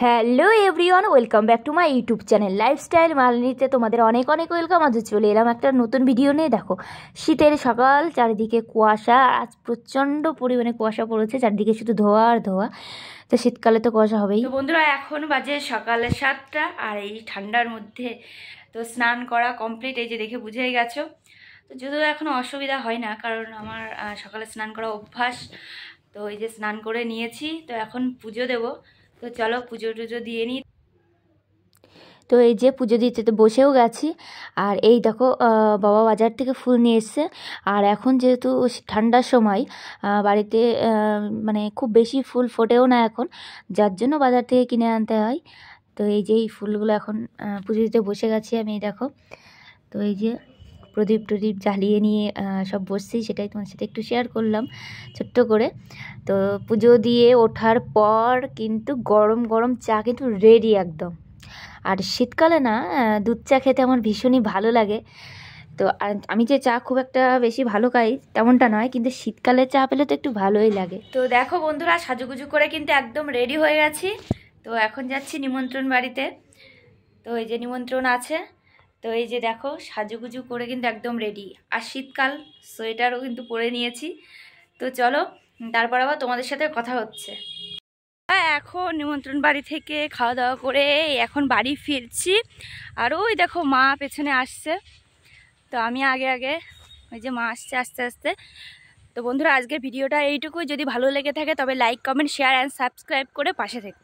Hello everyone, welcome back to my YouTube channel lifestyle মালনীতে তোমাদের অনেক অনেক ওয়েলকাম। আজ চলে এলাম একটা নতুন ভিডিও নিয়ে। দেখো, শীতের সকাল, চারিদিকে কুয়াশা। আজ প্রচণ্ড পরিমাণে কুয়াশা পড়েছে, চারিদিকে শুধু ধোয়া আর ধোয়া। তো শীতকালে তো কুয়াশা হবেই। তো বন্ধুরা, এখন বাজে সকালে 7টা, আর এই ঠান্ডার মধ্যে তো স্নান করা কমপ্লিট। এই যে দেখে বুঝেই গেছো। তো যদিও এখনও অসুবিধা হয় না, কারণ আমার সকালে স্নান করা অভ্যাস। তো এই যে স্নান করে নিয়েছি, তো এখন পুজো দেবো। তো চলো পুজো টুজো দিয়ে নিই। তো এই যে পুজো দিতে তো বসেও গেছি। আর এই দেখো, বাবা বাজার থেকে ফুল নিয়ে এসছে। আর এখন যেহেতু ঠান্ডার সময়, বাড়িতে মানে খুব বেশি ফুল ফোটেও না এখন, যার জন্য বাজার থেকে কিনে আনতে হয়। তো এই যে এই ফুলগুলো এখন পুজো দিতে বসে গেছি আমি। দেখো, তো এই যে প্রদীপ টদীপ জ্বালিয়ে নিয়ে সব বসছি, সেটাই তোমার সাথে একটু শেয়ার করলাম ছোট্ট করে। তো পুজো দিয়ে ওঠার পর কিন্তু গরম গরম চা কিন্তু রেডি একদম। আর শীতকালে না, দুধ চা খেতে আমার ভীষণই ভালো লাগে। তো আর আমি যে চা খুব একটা বেশি ভালো খাই তেমনটা নয়, কিন্তু শীতকালে চা পেলে তো একটু ভালোই লাগে। তো দেখো বন্ধুরা, সাজুগুজু করে কিন্তু একদম রেডি হয়ে গেছি। তো এখন যাচ্ছি নিমন্ত্রণ বাড়িতে। তো এই যে নিমন্ত্রণ আছে। তো এই যে দেখো, সাজুগুজু করে কিন্তু একদম রেডি। আর শীতকাল, সোয়েটারও কিন্তু পরে নিয়েছি। তো চলো, তারপর আবার তোমাদের সাথে কথা হচ্ছে। এখন নিমন্ত্রণ বাড়ি থেকে খাওয়া দাওয়া করে এখন বাড়ি ফিরছি। আর ওই দেখো, মা পেছনে আসছে। তো আমি আগে আগে, ওই যে মা আসছে আস্তে আস্তে। তো বন্ধুরা, আজকের ভিডিওটা এইটুকুই। যদি ভালো লেগে থাকে তবে like, comment, share and subscribe করে পাশে থেকো।